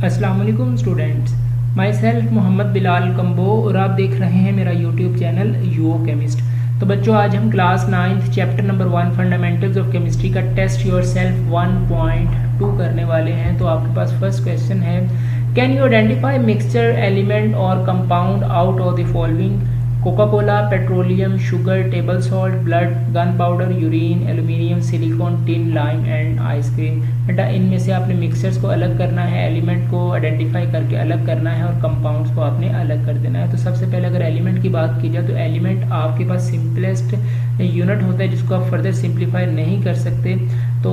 अस्सलाम वालेकुम students, myself Mohammad Bilal Kamboh और आप देख रहे हैं मेरा यूट्यूब चैनल यूओ केमिस्ट। तो बच्चों, आज हम class 9th chapter number 1 fundamentals of chemistry का टेस्ट योर सेल्फ 1.2 करने वाले हैं। तो आपके पास फर्स्ट क्वेश्चन है, can you identify mixture element और compound out of the following? Coca Cola, petroleum, sugar, table salt, blood, gun powder, urine, aluminium, silicon, tin, lime and ice cream. बेटा इनमें से आपने मिक्सचर्स को अलग करना है, एलिमेंट को आइडेंटिफाई करके अलग करना है और कंपाउंड्स को आपने अलग कर देना है। तो सबसे पहले अगर एलिमेंट की बात की जाए तो एलिमेंट आपके पास सिंपलेस्ट यूनिट होता है जिसको आप फर्दर सिंप्लीफाई नहीं कर सकते। तो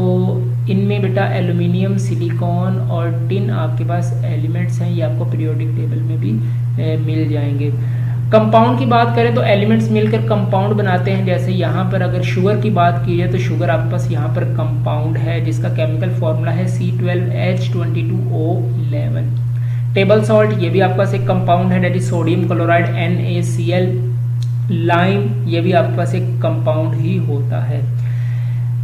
इनमें बेटा एल्यूमिनियम, सिलिकॉन और टिन आपके पास एलिमेंट्स हैं, ये आपको पीरियोडिक टेबल में भी मिल जाएंगे। कंपाउंड की बात करें तो एलिमेंट्स मिलकर कंपाउंड बनाते हैं। जैसे यहाँ पर अगर शुगर की बात की जाए तो शुगर आपके पास यहाँ पर कंपाउंड है जिसका केमिकल फॉर्मूला है C12H22O11। टेबल सॉल्ट ये भी आपके पास एक कंपाउंड है, that is sodium chloride NaCl। Lime ये भी आपके पास एक कंपाउंड ही होता है।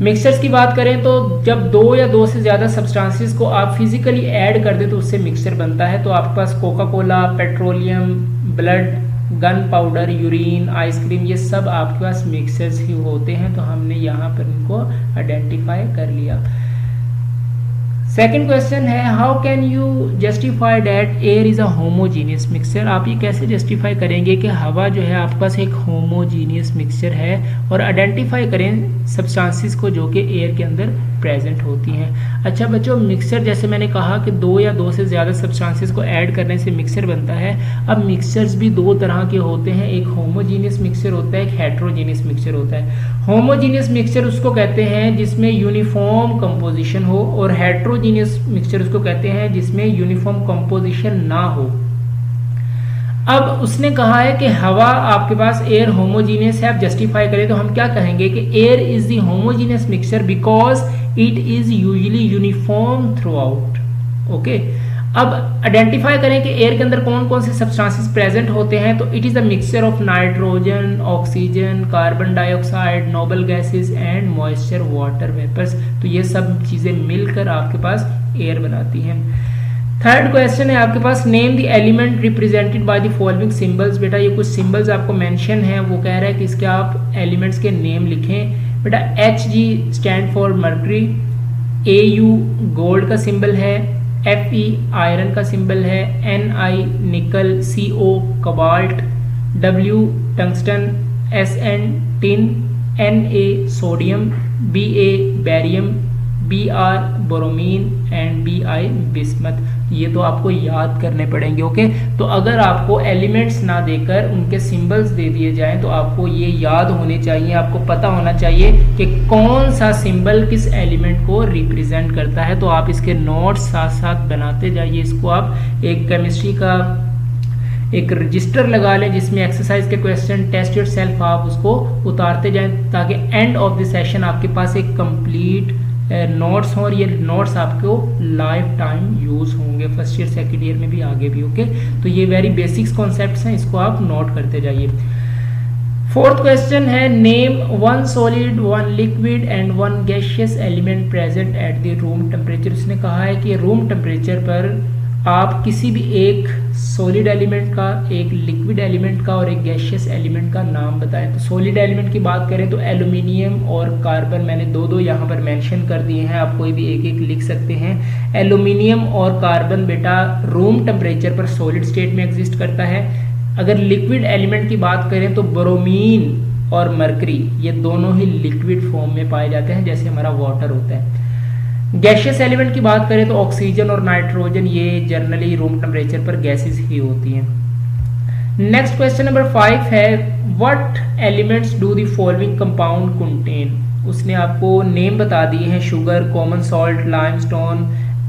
मिक्सचर्स की बात करें तो जब दो या दो से ज़्यादा सब्सटेंसेस को आप फिजिकली ऐड कर दे तो उससे मिक्सचर बनता है। तो आपके पास Coca Cola, petroleum, blood, gun powder, urine, ice cream, ये सब आपके पास मिक्सचर्स ही होते हैं। तो हमने यहाँ पर इनको आइडेंटिफाई कर लिया। सेकेंड क्वेश्चन है, how can you justify that air is a homogeneous mixture? आप ये कैसे जस्टिफाई करेंगे कि हवा जो है आपके पास एक होमोजीनियस मिक्सचर है, और आइडेंटिफाई करें सब्सटेंसेस को जो कि एयर के अंदर प्रेजेंट होती हैं। अच्छा बच्चों, मिक्सचर जैसे मैंने कहा कि दो या दो से ज़्यादा सब्सटेंसेस को ऐड करने से मिक्सचर बनता है। अब मिक्सचर्स भी दो तरह के होते हैं, एक होमोजीनियस मिक्सचर होता है, एक हेट्रोजीनियस मिक्सचर होता है। होमोजीनियस मिक्सचर उसको कहते हैं जिसमें यूनिफॉर्म कंपोजिशन हो, और हेट्रोजीनियस मिक्सचर उसको कहते हैं जिसमें यूनिफॉर्म कंपोजिशन ना हो। अब उसने कहा है कि हवा आपके पास एयर होमोजीनियस है। आप जस्टिफाई करें तो हम क्या कहेंगे कि air is the homogeneous mixture because it is usually uniform through out. Okay, अब आइडेंटिफाई करें कि एयर के अंदर कौन कौन से सब्सटेंसेस प्रेजेंट होते हैं। तो it is the mixture of nitrogen, oxygen, carbon dioxide, noble gases and moisture water vapours. तो ये सब चीजें मिलकर आपके पास एयर बनाती हैं। थर्ड क्वेश्चन है आपके पास, name the element represented by the following symbols. बेटा ये कुछ सिंबल्स आपको मेंशन है, वो कह रहा है कि इसके आप एलिमेंट्स के नेम लिखें। बेटा Hg stand for mercury, Au gold का सिंबल है, Fe आयरन का सिंबल है, Ni nickel, Co cobalt, W tungsten, Sn tin, Na sodium, Ba barium, Br bromine and Bi bismuth. ये तो आपको याद करने पड़ेंगे। ओके, तो अगर आपको एलिमेंट्स ना देकर उनके सिंबल्स दे दिए जाएं तो आपको ये याद होने चाहिए, आपको पता होना चाहिए कि कौन सा सिंबल किस एलिमेंट को रिप्रेजेंट करता है। तो आप इसके नोट्स साथ साथ बनाते जाइए। इसको आप एक केमिस्ट्री का एक रजिस्टर लगा लें जिसमें एक्सरसाइज के क्वेश्चन, टेस्ट योर सेल्फ, आप उसको उतारते जाएं ताकि एंड ऑफ द सेशन आपके पास एक कंप्लीट नोट्स हों, और ये नोट्स आपको लाइफ टाइम यूज होंगे, फर्स्ट ईयर सेकेंड ईयर में भी, आगे भी। ओके, तो ये वेरी बेसिक्स कॉन्सेप्ट्स हैं, इसको आप नोट करते जाइए। फोर्थ क्वेश्चन है, name one solid, one liquid and one gaseous element present at the room temperature. उसने कहा है कि रूम टेम्परेचर पर आप किसी भी एक सॉलिड एलिमेंट का, एक लिक्विड एलिमेंट का और एक गैसियस एलिमेंट का नाम बताएं। तो सॉलिड एलिमेंट की बात करें तो एल्यूमिनियम और कार्बन, मैंने दो यहाँ पर मेंशन कर दिए हैं, आप कोई भी एक एक लिख सकते हैं। एल्यूमिनियम और कार्बन बेटा रूम टेम्परेचर पर सॉलिड स्टेट में एग्जिस्ट करता है। अगर लिक्विड एलिमेंट की बात करें तो ब्रोमीन और मरकरी, ये दोनों ही लिक्विड फॉर्म में पाए जाते हैं जैसे हमारा वाटर होता है। गैसियस एलिमेंट की बात करें तो ऑक्सीजन और नाइट्रोजन, ये जनरली रूम टेम्परेचर पर गैसेस ही होती हैं। नेक्स्ट क्वेश्चन नंबर 5 है, what elements do the following compound contain? उसने आपको नेम बता दिए हैं, sugar, common salt, limestone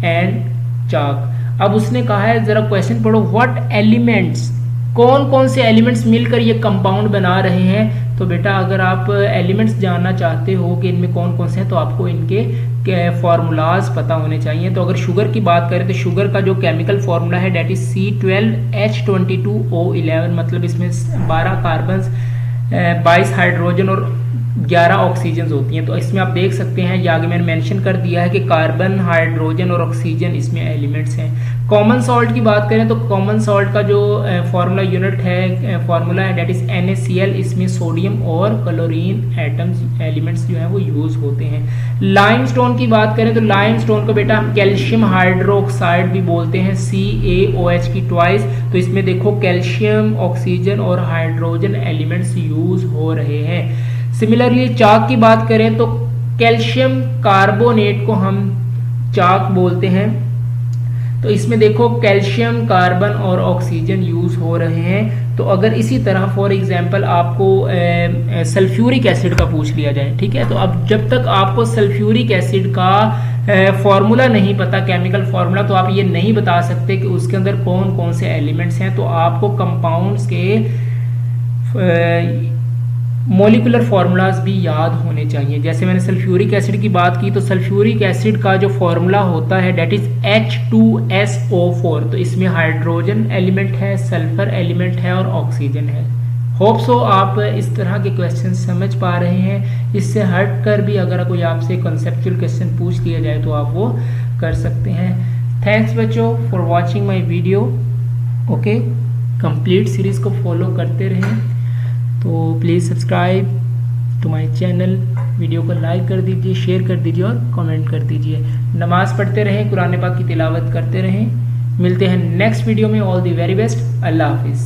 and chalk. अब उसने कहा है, जरा क्वेश्चन पढ़ो, व्हाट एलिमेंट्स, कौन कौन से एलिमेंट्स मिलकर ये कंपाउंड बना रहे हैं। तो बेटा अगर आप एलिमेंट्स जानना चाहते हो कि इनमें कौन कौन से हैं तो आपको इनके फार्मूलाज पता होने चाहिए। तो अगर शुगर की बात करें तो शुगर का जो केमिकल फार्मूला है डेट इज C12H22O11, मतलब इसमें 12 कार्बन, 22 हाइड्रोजन और 11 ऑक्सीजन होती हैं। तो इसमें आप देख सकते हैं, ये आगे मैंने मेंशन कर दिया है कि कार्बन, हाइड्रोजन और ऑक्सीजन इसमें एलिमेंट्स हैं। कॉमन सॉल्ट की बात करें तो कॉमन सॉल्ट का जो फार्मूला यूनिट है, फार्मूला है, डेट इज NaCl। इसमें सोडियम और क्लोरीन एटम्स एलिमेंट्स जो हैं वो यूज होते हैं। लाइमस्टोन की बात करें तो लाइमस्टोन को बेटा हम कैल्शियम हाइड्रोक्साइड भी बोलते हैं, CaOH की ट्वाइस। तो इसमें देखो कैल्शियम, ऑक्सीजन और हाइड्रोजन एलिमेंट्स यूज हो रहे हैं। सिमिलरली चाक की बात करें तो कैल्शियम कार्बोनेट को हम चाक बोलते हैं। तो इसमें देखो कैल्शियम, कार्बन और ऑक्सीजन यूज हो रहे हैं। तो अगर इसी तरह फॉर एग्जांपल आपको सल्फ्यूरिक एसिड का पूछ लिया जाए, ठीक है, तो अब जब तक आपको सल्फ्यूरिक एसिड का फॉर्मूला नहीं पता, केमिकल फॉर्मूला, तो आप ये नहीं बता सकते कि उसके अंदर कौन कौन से एलिमेंट्स हैं। तो आपको कंपाउंड्स के मोलिकुलर फार्मूलाज भी याद होने चाहिए। जैसे मैंने सल्फ्यूरिक एसिड की बात की, तो सल्फ्यूरिक एसिड का जो फार्मूला होता है डेट इज H2SO4। तो इसमें हाइड्रोजन एलिमेंट है, सल्फर एलिमेंट है और ऑक्सीजन है। होप सो आप इस तरह के क्वेश्चन समझ पा रहे हैं। इससे हट कर भी अगर कोई आपसे कॉन्सेप्चुअल क्वेश्चन पूछ लिया जाए तो आप वो कर सकते हैं। थैंक्स बच्चों for watching my video. Okay, complete series को फॉलो करते रहें। तो please subscribe to my channel, video को लाइक कर दीजिए, शेयर कर दीजिए और कमेंट कर दीजिए। नमाज़ पढ़ते रहें, कुरान पाक की तिलावत करते रहें। मिलते हैं नेक्स्ट वीडियो में। All the very best. अल्लाह हाफिज़।